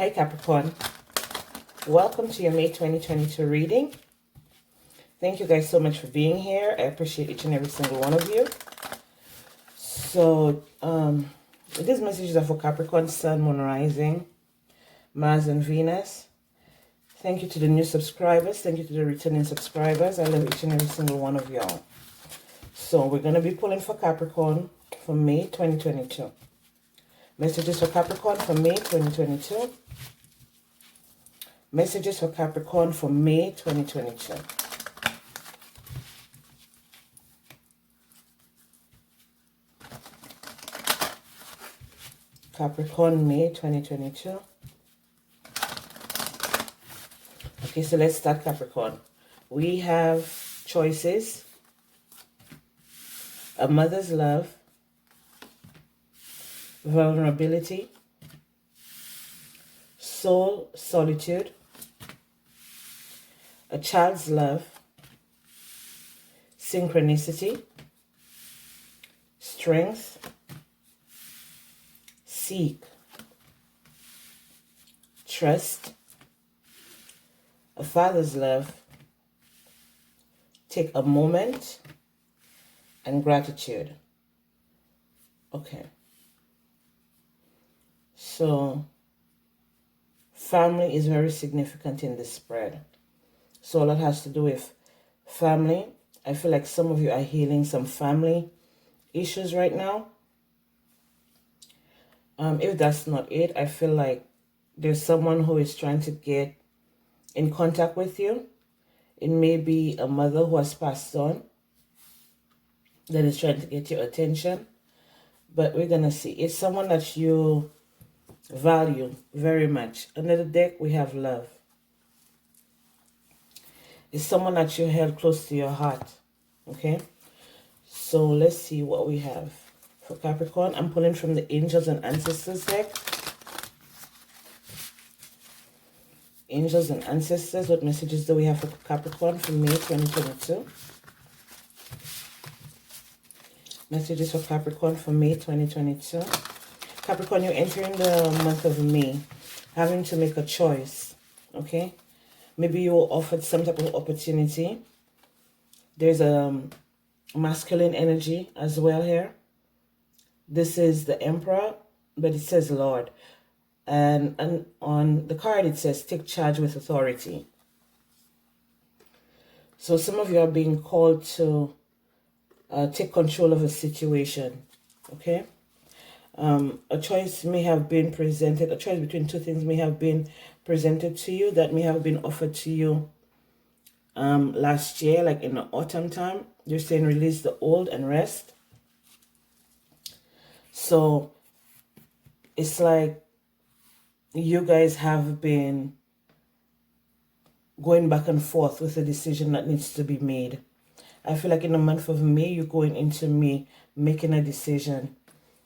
Hi Capricorn, welcome to your May 2022 reading. Thank you guys so much for being here. I appreciate each and every single one of you. So these messages are for Capricorn, Sun, Moon, Rising, Mars and Venus. Thank you to the new subscribers. Thank you to the returning subscribers. I love each and every single one of y'all. So we're going to be pulling for Capricorn for May 2022. Messages for Capricorn for May 2022. Messages for Capricorn for May 2022. Capricorn, May 2022. Okay, so let's start Capricorn. We have choices, a mother's love, vulnerability, soul solitude, a child's love, synchronicity, strength, seek, trust, a father's love, take a moment, and gratitude. Okay. So, family is very significant in this spread. So, a lot has to do with family. I feel like some of you are healing some family issues right now. If that's not it, I feel like there's someone who is trying to get in contact with you. It may be a mother who has passed on that is trying to get your attention. But we're going to see. It's someone that you value very much. Under the deck, we have love. It's someone that you held close to your heart. Okay? So let's see what we have for Capricorn. I'm pulling from the Angels and Ancestors deck. Angels and Ancestors, what messages do we have for Capricorn for May 2022? Messages for Capricorn for May 2022. Capricorn, you're entering the month of May, having to make a choice, okay? Maybe you were offered some type of opportunity. There's a masculine energy as well here. This is the Emperor, but it says Lord. And on the card, it says, take charge with authority. So some of you are being called to take control of a situation, okay? A choice may have been presented, a choice between two things may have been presented to you that may have been offered to you last year, like in the autumn time. You're saying release the old and rest. So it's like you guys have been going back and forth with a decision that needs to be made. I feel like in the month of May, you're going into May making a decision,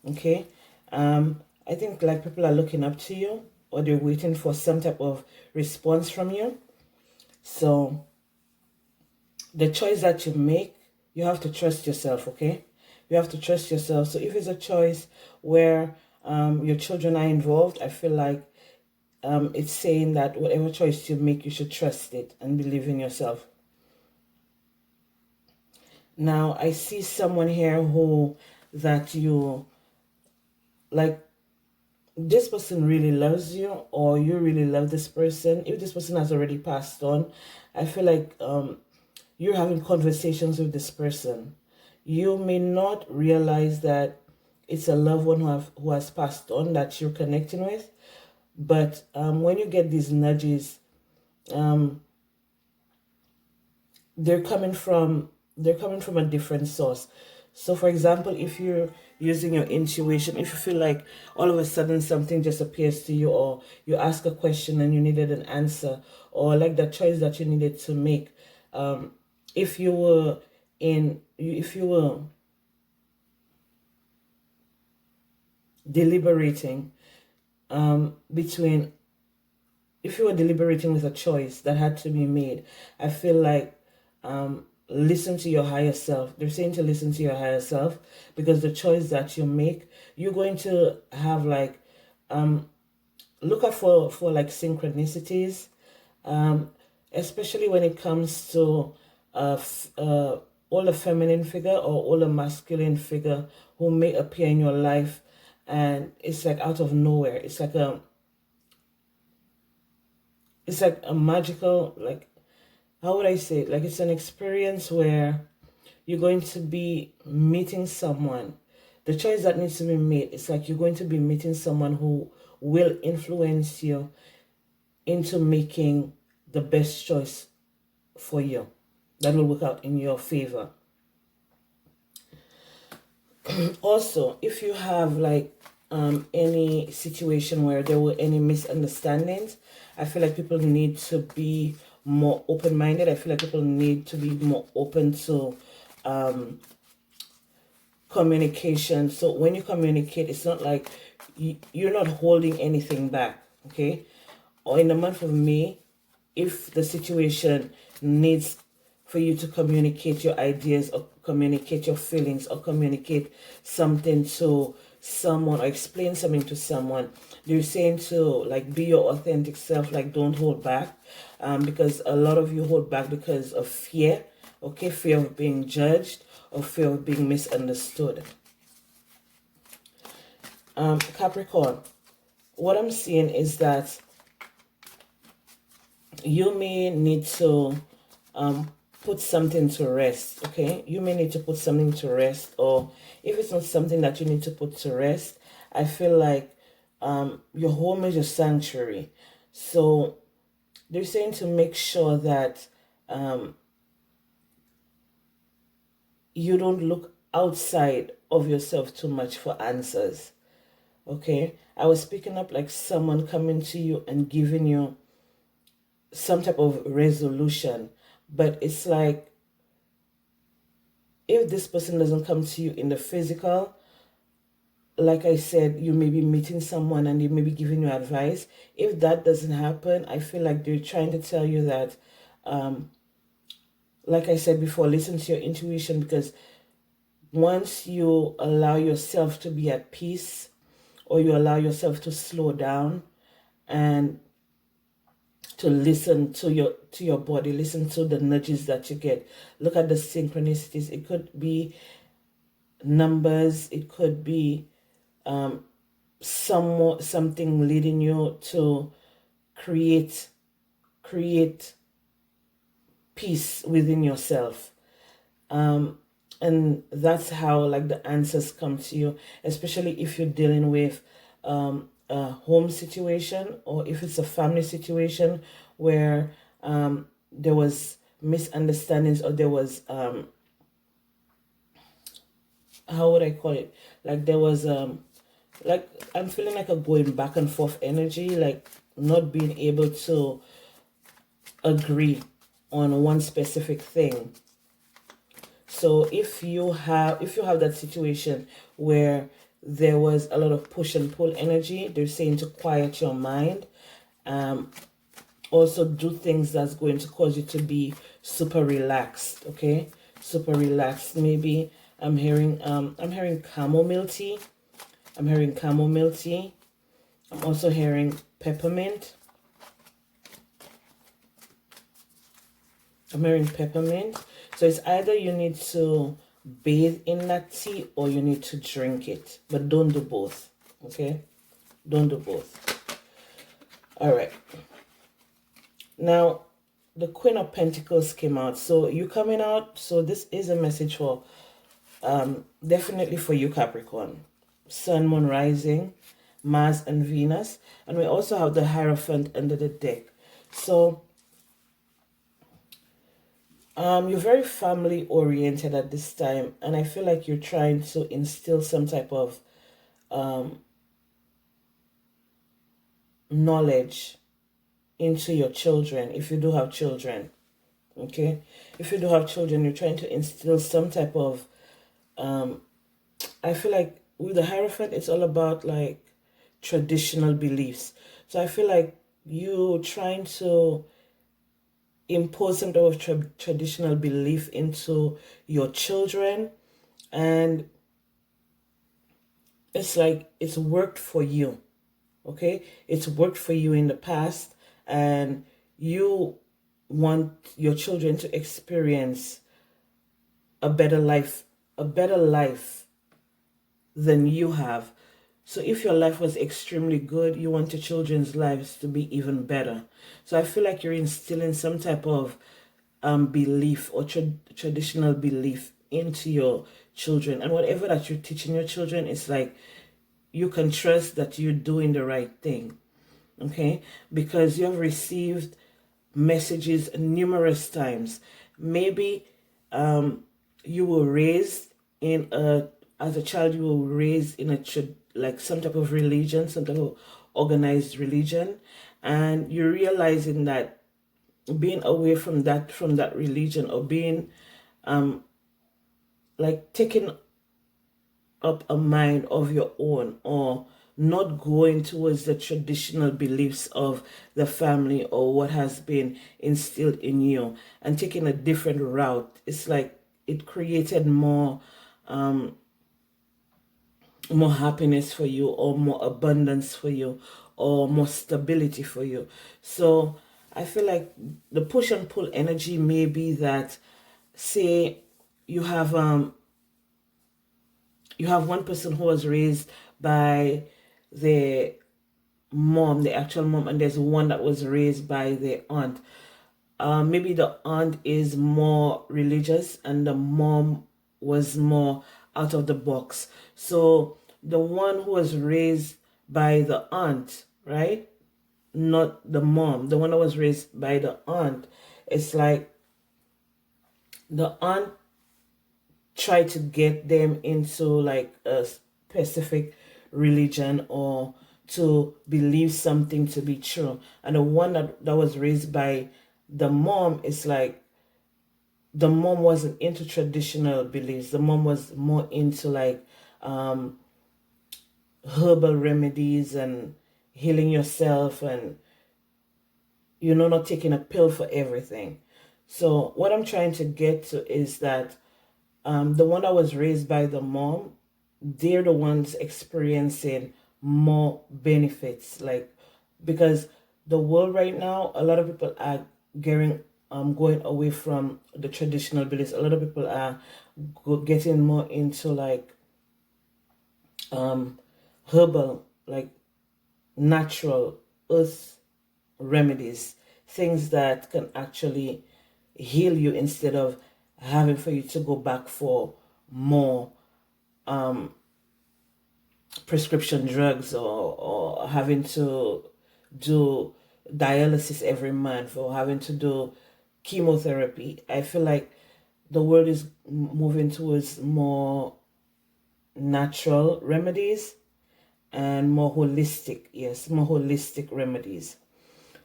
okay? I think like people are looking up to you, or they're waiting for some type of response from you. So the choice that you make, you have to trust yourself, okay? You have to trust yourself. So if it's a choice where your children are involved, I feel like it's saying that whatever choice you make, you should trust it and believe in yourself. Now, I see someone here that you, like, this person really loves you, or you really love this person. If this person has already passed on, I feel like you're having conversations with this person. You may not realize that it's a loved one who has passed on that you're connecting with, but when you get these nudges, they're coming from a different source. So for example, if you're using your intuition, if you feel like all of a sudden something just appears to you, or you ask a question and you needed an answer, or like the choice that you needed to make, if you were deliberating if you were deliberating with a choice that had to be made, I feel like listen to your higher self. They're saying to listen to your higher self, because the choice that you make, you're going to have like look out for like synchronicities, especially when it comes to all a feminine figure or all a masculine figure who may appear in your life, and it's like out of nowhere. It's like a magical, like, how would I say it? Like, it's an experience where you're going to be meeting someone. The choice that needs to be made, it's like you're going to be meeting someone who will influence you into making the best choice for you. That will work out in your favor. Also, if you have like any situation where there were any misunderstandings, I feel like people need to be more open-minded. I feel like people need to be more open to communication. So when you communicate, it's not like you're not holding anything back, okay? Or in the month of May, if the situation needs for you to communicate your ideas or communicate your feelings or communicate something to someone or explain something to someone, they're saying to like be your authentic self, like don't hold back, because a lot of you hold back because of fear, okay? Fear of being judged or fear of being misunderstood. Capricorn, what I'm seeing is that you may need to put something to rest, okay? You may need to put something to rest, or if it's not something that you need to put to rest, I feel like your home is your sanctuary. So they're saying to make sure that you don't look outside of yourself too much for answers, okay? I was picking up like someone coming to you and giving you some type of resolution, but it's like if this person doesn't come to you in the physical, like I said, you may be meeting someone and they may be giving you advice. If that doesn't happen, I feel like they're trying to tell you that, like I said before, listen to your intuition, because once you allow yourself to be at peace, or you allow yourself to slow down and to listen to your body, listen to the nudges that you get. Look at the synchronicities. It could be numbers, it could be something leading you to create peace within yourself. And that's how like the answers come to you, especially if you're dealing with a home situation, or if it's a family situation where there was misunderstandings, or there was how would I call it, like there was like I'm feeling like a going back and forth energy, like not being able to agree on one specific thing. So if you have that situation where there was a lot of push and pull energy, they're saying to quiet your mind. Also do things that's going to cause you to be super relaxed, okay? Super relaxed. Maybe I'm hearing chamomile tea. I'm hearing chamomile tea. I'm also hearing peppermint. I'm hearing peppermint. So it's either you need to bathe in that tea or you need to drink it. But don't do both, okay? Don't do both. All right. Now, the Queen of Pentacles came out. So you coming out. So this is a message for, definitely for you, Capricorn. Sun, Moon, Rising, Mars, and Venus. And we also have the Hierophant under the deck. So you're very family oriented at this time, and I feel like you're trying to instill some type of knowledge into your children, if you do have children, okay? If you do have children, you're trying to instill some type of, I feel like with the Hierophant, it's all about like traditional beliefs. So I feel like you trying to impose some type of traditional belief into your children, and it's like it's worked for you, Okay, it's worked for you in the past, and you want your children to experience a better life, a better life than you have. So if your life was extremely good, you want your children's lives to be even better. So I feel like you're instilling some type of belief or traditional belief into your children. And whatever that you're teaching your children, it's like you can trust that you're doing the right thing. Okay? Because you have received messages numerous times. Maybe you were raised in a, as a child, you were raised in a like some type of religion, some type of organized religion, and you're realizing that being away from that religion, or being like taking up a mind of your own, or not going towards the traditional beliefs of the family or what has been instilled in you, and taking a different route. It's like it created more happiness for you, or more abundance for you, or more stability for you. So I feel like the push and pull energy may be that, say you have one person who was raised by the mom, the actual mom, and there's one that was raised by the aunt. Maybe the aunt is more religious and the mom was more out of the box. So the one who was raised by the aunt, right? Not the mom, the one that was raised by the aunt, it's like the aunt try to get them into like a specific religion, or to believe something to be true. And the one that was raised by the mom is like, the mom wasn't into traditional beliefs. The mom was more into like herbal remedies and healing yourself, and not taking a pill for everything. So what I'm trying to get to is that the one that was raised by the mom, they're the ones experiencing more benefits. Like, because the world right now, a lot of people are going away from the traditional beliefs. A lot of people are getting more into like herbal, like natural earth remedies, things that can actually heal you, instead of having for you to go back for more prescription drugs, or having to do dialysis every month, or having to do chemotherapy. I feel like the world is moving towards more natural remedies and more holistic, yes, more holistic remedies.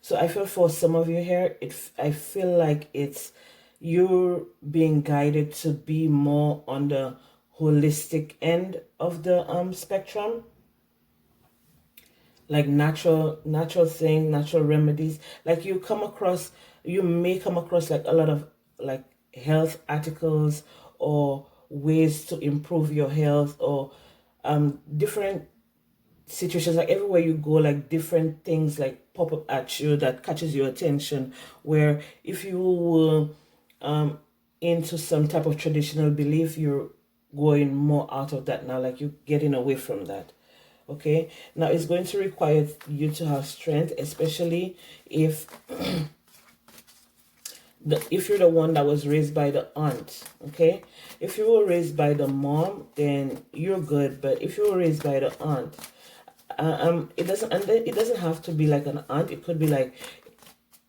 So I feel for some of you here, I feel like it's you're being guided to be more on the holistic end of the spectrum, like natural thing, natural remedies. Like you may come across like a lot of like health articles, or ways to improve your health, or different situations. Like everywhere you go, like different things like pop up at you that catches your attention, where if you were into some type of traditional belief, you're going more out of that now, like you're getting away from that. Okay, now it's going to require you to have strength, especially if if you're the one that was raised by the aunt. Okay, if you were raised by the mom, then you're good. But if you were raised by the aunt, it doesn't have to be like an aunt. It could be like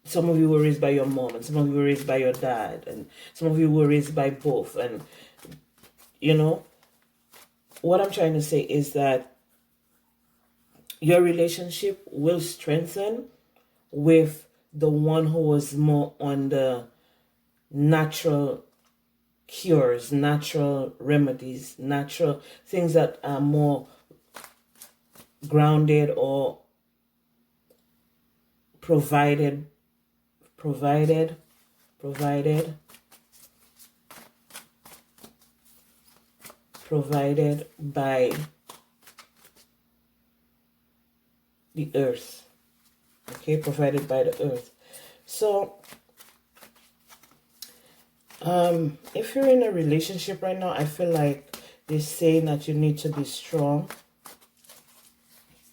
some of you were raised by your mom, and some of you were raised by your dad, and some of you were raised by both. And what I'm trying to say is that your relationship will strengthen with the one who was more on the natural cures, natural remedies, natural things that are more grounded, or provided provided by the earth, okay, provided by the earth. So if you're in a relationship right now, I feel like they're saying that you need to be strong,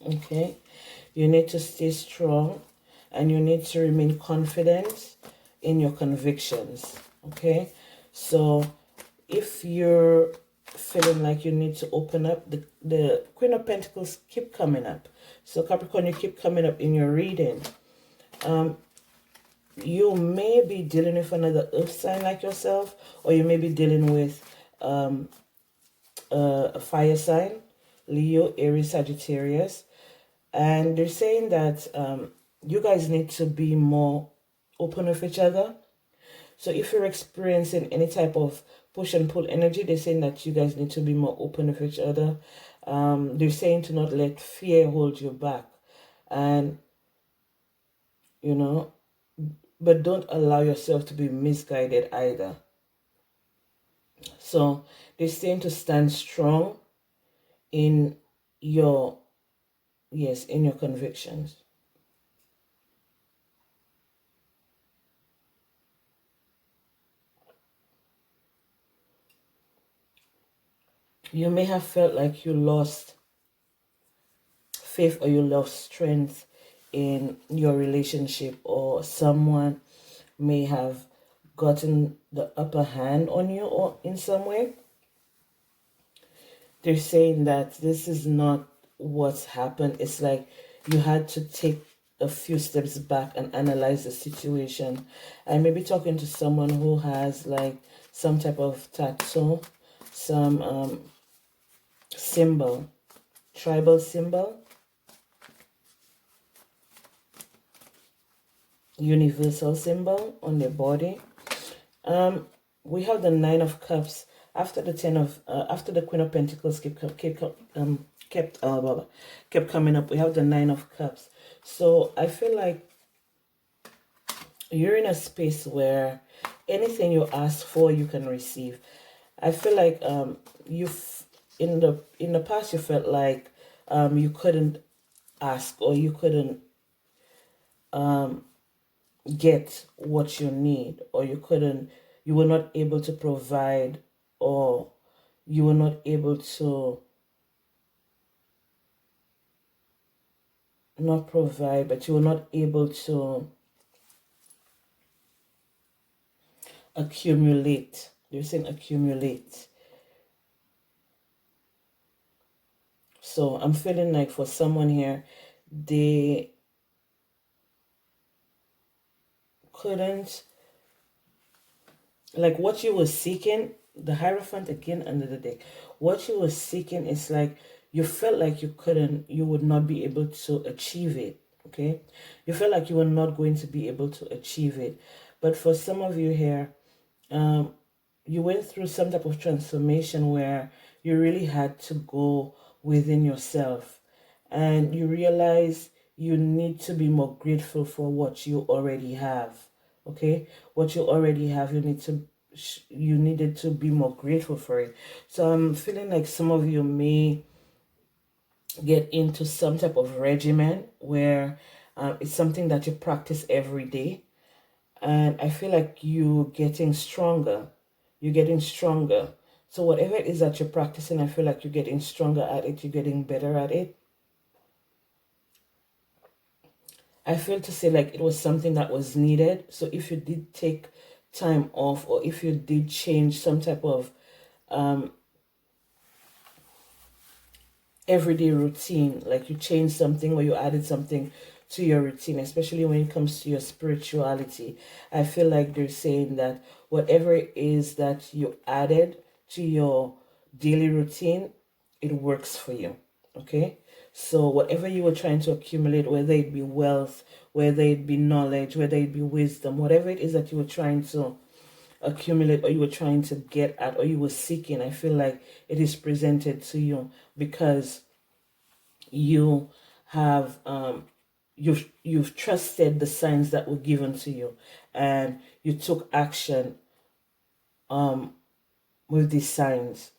okay? You need to stay strong, and you need to remain confident in your convictions, okay? So if you're feeling like you need to open up, the Queen of Pentacles keep coming up. So Capricorn, you keep coming up in your reading. You may be dealing with another earth sign like yourself, or you may be dealing with a fire sign, Leo, Aries, Sagittarius. And they're saying that you guys need to be more open with each other. So if you're experiencing any type of push and pull energy, they're saying that you guys need to be more open with each other. They're saying to not let fear hold you back. And, you know, but don't allow yourself to be misguided either. So they're saying to stand strong in your, yes, in your convictions. You may have felt like you lost faith or you lost strength in your relationship, or someone may have gotten the upper hand on you or in some way. They're saying that this is not what's happened. It's like you had to take a few steps back and analyze the situation. I may be talking to someone who has like some type of tattoo, some symbol, tribal symbol, universal symbol on their body. We have the Nine of Cups after the after the Queen of Pentacles kept coming up. We have the Nine of Cups. So I feel like you're in a space where anything you ask for, you can receive. I feel like you've in the past you felt like you couldn't ask, or you couldn't get what you need, or you were not able to provide, or you were not able to not provide, but you were not able to accumulate. They're saying accumulate. So I'm feeling like for someone here, they couldn't, like what you were seeking, the Hierophant again under the deck, what you were seeking is like you felt like you would not be able to achieve it, okay? You felt like you were not going to be able to achieve it. But for some of you here, you went through some type of transformation where you really had to go within yourself, and you realize you need to be more grateful for what you already have, okay? What you already have, you needed to be more grateful for it. So I'm feeling like some of you may get into some type of regimen where it's something that you practice every day, and I feel like you're getting stronger. You're getting stronger. So whatever it is that you're practicing, I feel like you're getting stronger at it. You're getting better at it. I feel to say like it was something that was needed. So if you did take time off, or if you did change some type of everyday routine, like you changed something or you added something to your routine, especially when it comes to your spirituality, I feel like they're saying that whatever it is that you added to your daily routine, it works for you, okay? So whatever you were trying to accumulate, whether it be wealth, whether it be knowledge, whether it be wisdom, whatever it is that you were trying to accumulate, or you were trying to get at, or you were seeking, I feel like it is presented to you because you have you've trusted the signs that were given to you, and you took action with these signs.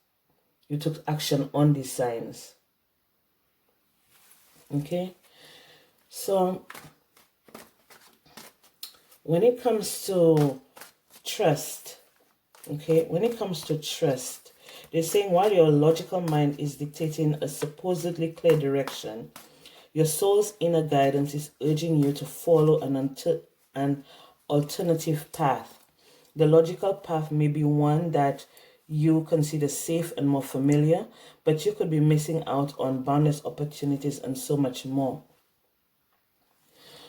You took action on these signs. Okay, So when it comes to trust, okay, when it comes to trust, they're saying while your logical mind is dictating a supposedly clear direction, your soul's inner guidance is urging you to follow an alternative path. The logical path may be one that you consider safe and more familiar, but you could be missing out on boundless opportunities and so much more.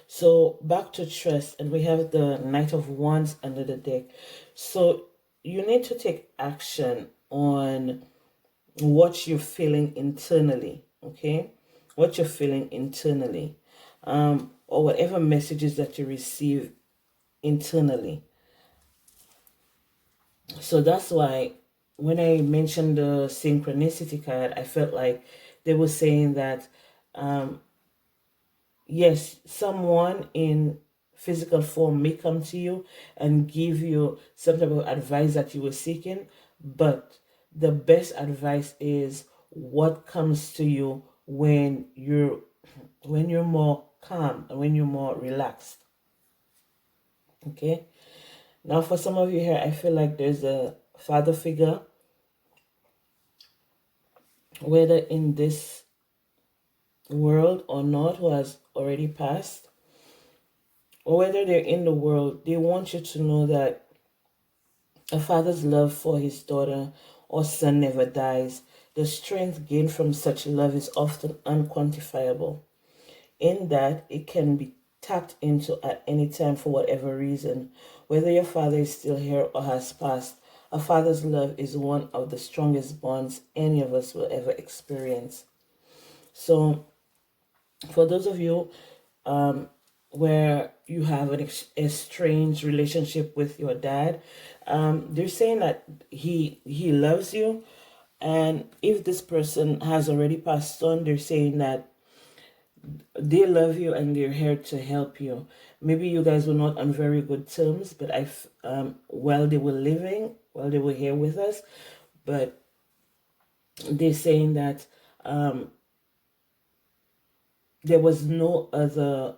So back to trust, and we have the Knight of Wands under the deck. So you need to take action on what you're feeling internally, okay? What you're feeling internally, or whatever messages that you receive internally. So that's why when I mentioned the synchronicity card, I felt like they were saying that, yes, someone in physical form may come to you and give you some type of advice that you were seeking, but the best advice is what comes to you when you're more calm and when you're more relaxed. Okay. Now for some of you here, I feel like there's a father figure, whether in this world or not, who has already passed, or whether they're in the world. They want you to know that a father's love for his daughter or son never dies. The strength gained from such love is often unquantifiable, in that it can be tapped into at any time for whatever reason. Whether your father is still here or has passed, a father's love is one of the strongest bonds any of us will ever experience. So for those of you where you have an estranged relationship with your dad, they're saying that he loves you, and if this person has already passed on, they're saying that they love you and they're here to help you. Maybe you guys were not on very good terms, but while they were living, while they were here with us, but they're saying that there was no other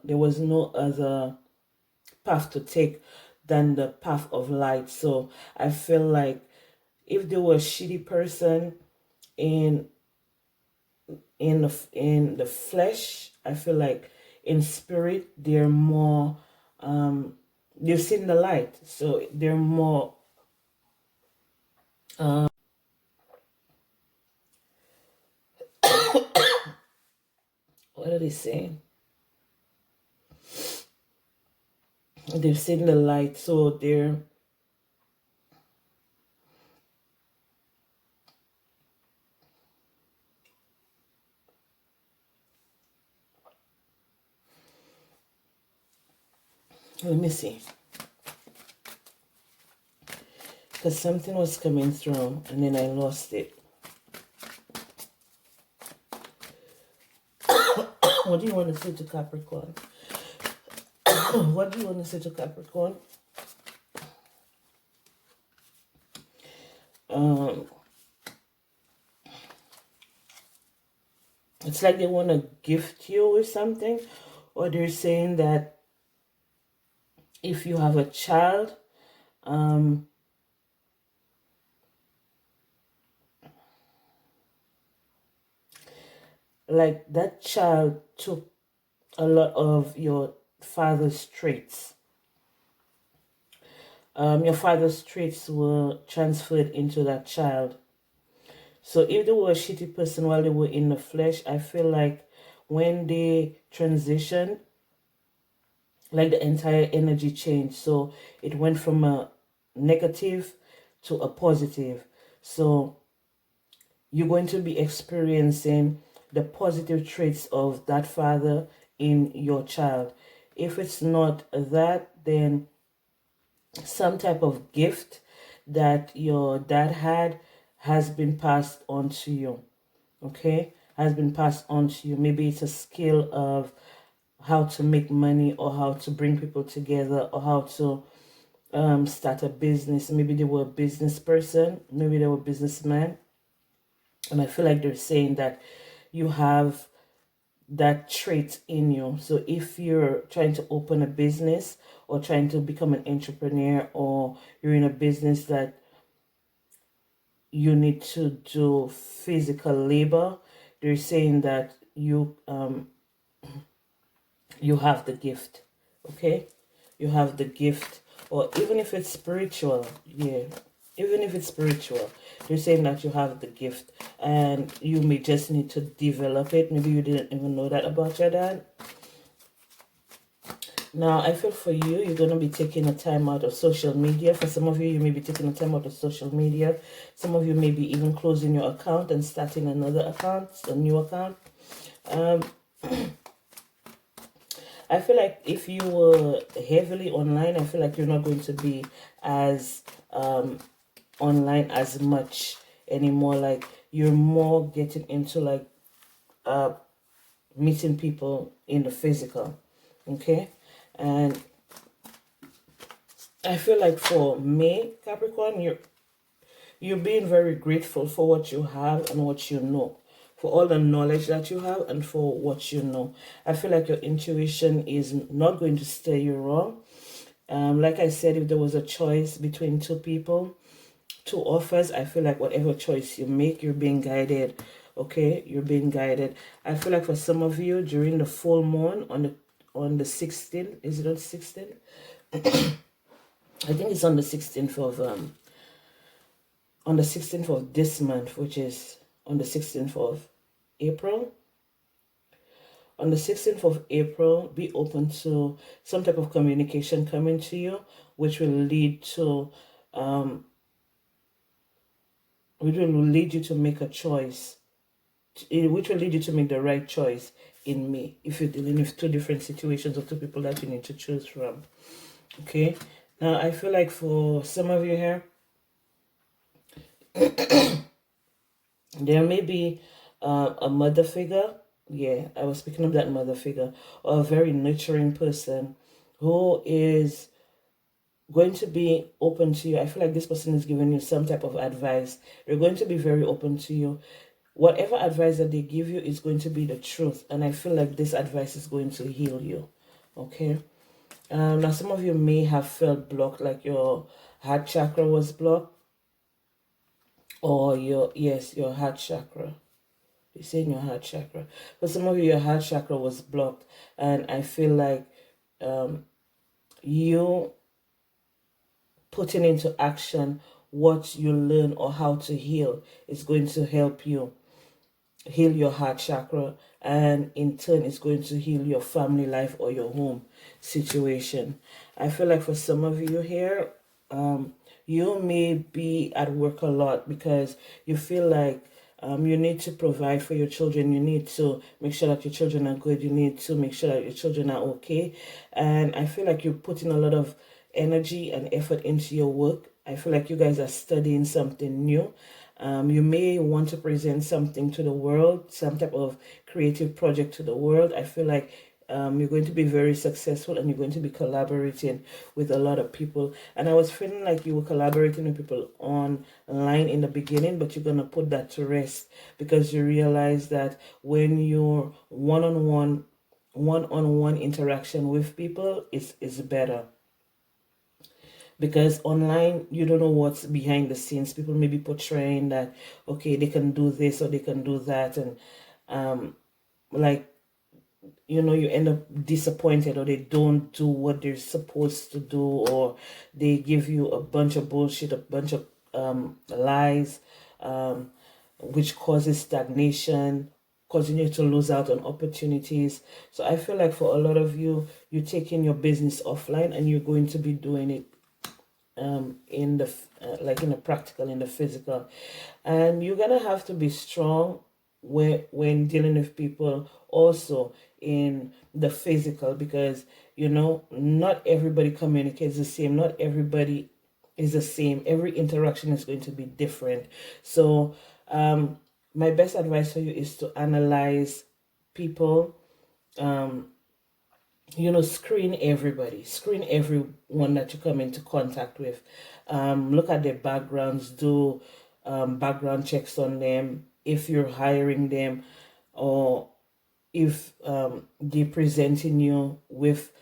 path to take than the path of light. So I feel like if they were a shitty person in the flesh, I feel like in spirit they're more they've seen the light, so they're more what are they saying? They've seen the light, so they're let me see, because something was coming through and then I lost it. What do you want to say to Capricorn? What do you want to say to Capricorn? It's like they want to gift you with something, or they're saying that if you have a child, like that child took a lot of your father's traits. Your father's traits were transferred into that child. So if they were a shitty person while they were in the flesh, I feel like when they transitioned, like the entire energy changed. So it went from a negative to a positive. So you're going to be experiencing the positive traits of that father in your child. If it's not that, then some type of gift that your dad had has been passed on to you. Okay, has been passed on to you. Maybe it's a skill of how to make money, or how to bring people together, or how to start a business. Maybe they were a business person, maybe they were a businessman, and I feel like they're saying that you have that trait in you. So if you're trying to open a business or trying to become an entrepreneur, or you're in a business that you need to do physical labor, they're saying that you have the gift. Okay, you have the gift. Or even if it's spiritual, yeah, even if it's spiritual, they're saying that you have the gift and you may just need to develop it. Maybe you didn't even know that about your dad. Now, I feel for you, you're going to be taking a time out of social media. For some of you, you may be taking a time out of social media. Some of you may be even closing your account and starting another account, a new account. I feel like if you were heavily online, I feel like you're not going to be as online as much anymore. Like, you're more getting into like meeting people in the physical. Okay? And I feel like for May, Capricorn, you're being very grateful for what you have and what you know, for all the knowledge that you have and for what you know. I feel like your intuition is not going to steer you wrong. Like I said, if there was a choice between two people, two offers, I feel like whatever choice you make, you're being guided. Okay, you're being guided. I feel like for some of you, during the full moon on the 16th, is it on 16th? I think it's on the 16th of this month, which is on the 16th of April. On the 16th of April, be open to some type of communication coming to you, which will lead to make a choice, which will lead you to make the right choice in May, if you're dealing with two different situations or two people that you need to choose from. Okay, now I feel like for some of you here, there may be a mother figure. Yeah, I was speaking of that mother figure, or a very nurturing person who is going to be open to you. I feel like this person is giving you some type of advice. They're going to be very open to you. Whatever advice that they give you is going to be the truth. And I feel like this advice is going to heal you. Okay? Now, some of you may have felt blocked, like your heart chakra was blocked. Or your heart chakra. You're saying your heart chakra. For some of you, your heart chakra was blocked. And I feel like you putting into action what you learn or how to heal is going to help you heal your heart chakra, and in turn it's going to heal your family life or your home situation. I feel like for some of you here, you may be at work a lot because you feel like you need to provide for your children. You need to make sure that your children are good. You need to make sure that your children are okay. And I feel like you're putting a lot of energy and effort into your work. I feel like you guys are studying something new. You may want to present something to the world, some type of creative project to the world. I feel like you're going to be very successful and you're going to be collaborating with a lot of people. And I was feeling like you were collaborating with people online in the beginning, but you're going to put that to rest because you realize that when you're one-on-one interaction with people is better. Because online, you don't know what's behind the scenes. People may be portraying that, okay, they can do this or they can do that. And like, you know, you end up disappointed, or they don't do what they're supposed to do, or they give you a bunch of bullshit, a bunch of lies, which causes stagnation, causing you to lose out on opportunities. So I feel like for a lot of you, you're taking your business offline and you're going to be doing it in the like in the practical, in the physical, and you're gonna have to be strong when dealing with people also in the physical, because you know not everybody communicates the same, not everybody is the same, every interaction is going to be different. So my best advice for you is to analyze people, you know, screen everyone that you come into contact with. Look at their backgrounds, do background checks on them if you're hiring them, or if they're presenting you with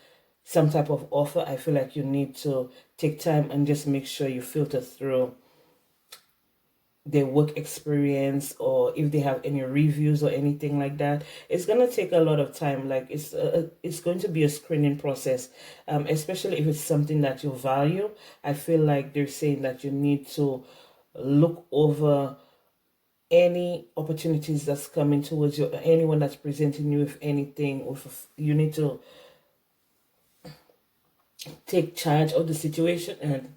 some type of offer, I feel like you need to take time and just make sure you filter through their work experience, or if they have any reviews or anything like that. It's gonna take a lot of time. Like it's going to be a screening process, especially if it's something that you value. I feel like they're saying that you need to look over any opportunities that's coming towards you, anyone that's presenting you with anything. You need to take charge of the situation and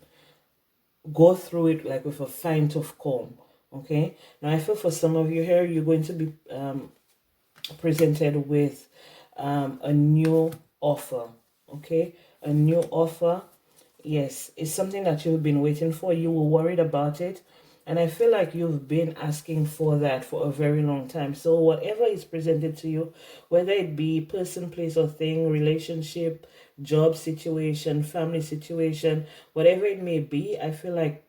go through it like with a fine tooth comb. Okay, now I feel for some of you here, you're going to be presented with a new offer. Okay, a new offer. Yes, it's something that you've been waiting for. You were worried about it, and I feel like you've been asking for that for a very long time. So whatever is presented to you, whether it be person, place, or thing, relationship, job situation, family situation, whatever it may be, I feel like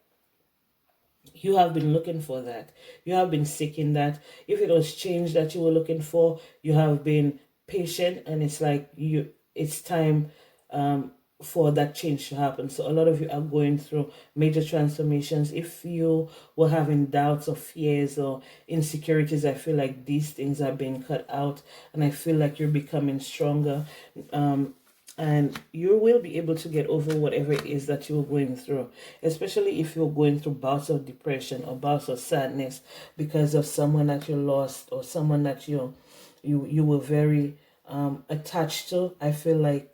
you have been looking for that. You have been seeking that. If it was change that you were looking for, you have been patient, and it's like it's time for that change to happen. So a lot of you are going through major transformations. If you were having doubts or fears or insecurities, I feel like these things are being cut out, and I feel like you're becoming stronger. And you will be able to get over whatever it is that you're going through, especially if you're going through bouts of depression or bouts of sadness because of someone that you lost, or someone that you were very attached to. I feel like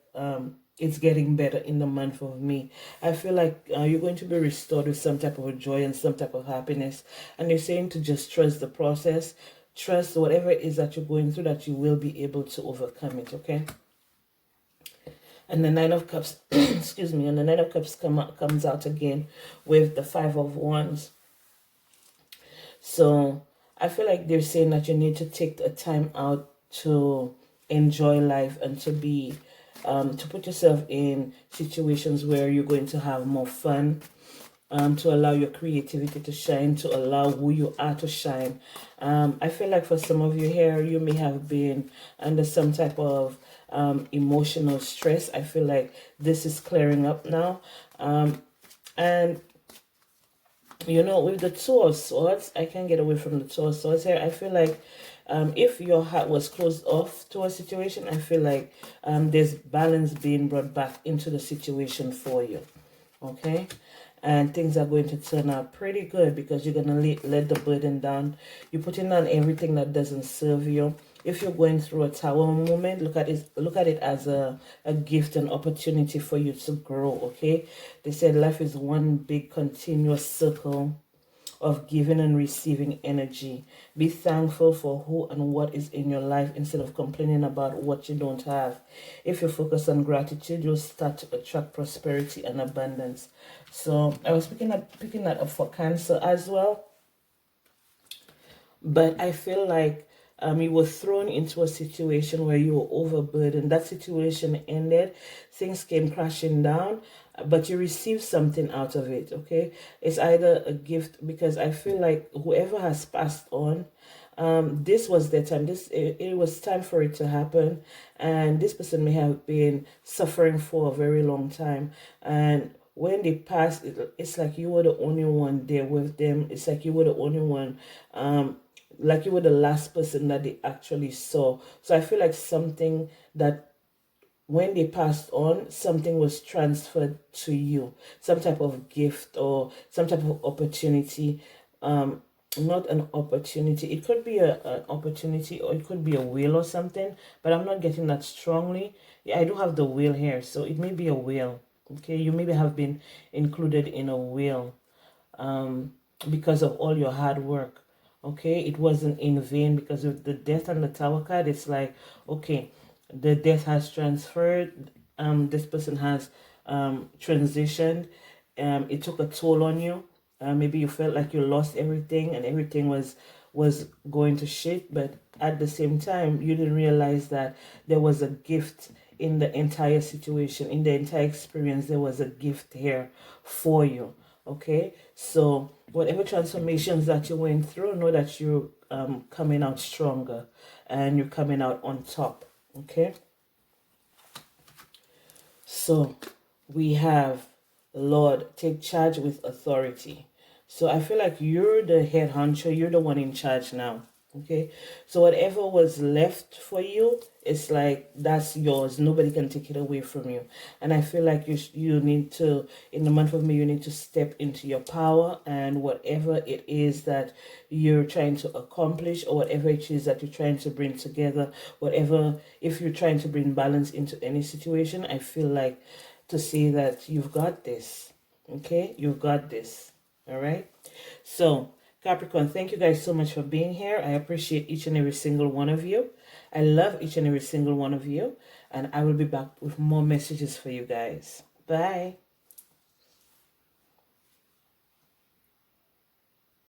it's getting better in the month of May. I feel like you're going to be restored with some type of joy and some type of happiness, and you're saying to just trust the process, trust whatever it is that you're going through, that you will be able to overcome it. Okay. And the Nine of Cups, excuse me, and the Nine of Cups comes out again with the Five of Wands. So I feel like they're saying that you need to take a time out to enjoy life, and to be, to put yourself in situations where you're going to have more fun, to allow your creativity to shine, to allow who you are to shine. I feel like for some of you here, you may have been under some type of emotional stress. I feel like this is clearing up now. And you know, with the Two of Swords, I can't get away from the Two of Swords here. I feel like if your heart was closed off to a situation, I feel like there's balance being brought back into the situation for you. Okay, and things are going to turn out pretty good, because you're going to let the burden down. You're putting down everything that doesn't serve you. If you're going through a tower moment, look at it as a gift, an opportunity for you to grow. Okay, they said life is one big continuous circle of giving and receiving energy. Be thankful for who and what is in your life, instead of complaining about what you don't have. If you focus on gratitude, you'll start to attract prosperity and abundance. So I was picking that up for Cancer as well. But I feel like you were thrown into a situation where you were overburdened. That situation ended. Things came crashing down, but you received something out of it. Okay, it's either a gift, because I feel like whoever has passed on, this was their time. It was time for it to happen, and this person may have been suffering for a very long time, and when they passed, it's like you were the only one there with them. It's like you were the only one, like you were the last person that they actually saw. So I feel like something that, when they passed on, something was transferred to you, some type of gift or some type of opportunity. Not an opportunity, it could be an opportunity, or it could be a will or something, but I'm not getting that strongly. Yeah, I do have the will here, so it may be a will. Okay, you maybe have been included in a will because of all your hard work. Okay, it wasn't in vain, because of the Death and the Tower card. It's like, okay, the death has transferred. This person has transitioned. It took a toll on you. Maybe you felt like you lost everything, and everything was going to shit. But at the same time, you didn't realize that there was a gift in the entire situation, in the entire experience. There was a gift here for you. Okay, so whatever transformations that you went through, know that you're coming out stronger and you're coming out on top. Okay, so we have, Lord, take charge with authority. So I feel like you're the head honcho, you're the one in charge now. Okay, so whatever was left for you, it's like that's yours. Nobody can take it away from you. And I feel like you need to, in the month of May, you need to step into your power, and whatever it is that you're trying to accomplish, or whatever it is that you're trying to bring together, whatever, if you're trying to bring balance into any situation, I feel like to say that you've got this. Okay, you've got this. All right, so Capricorn, thank you guys so much for being here. I appreciate each and every single one of you. I love each and every single one of you. And I will be back with more messages for you guys. Bye.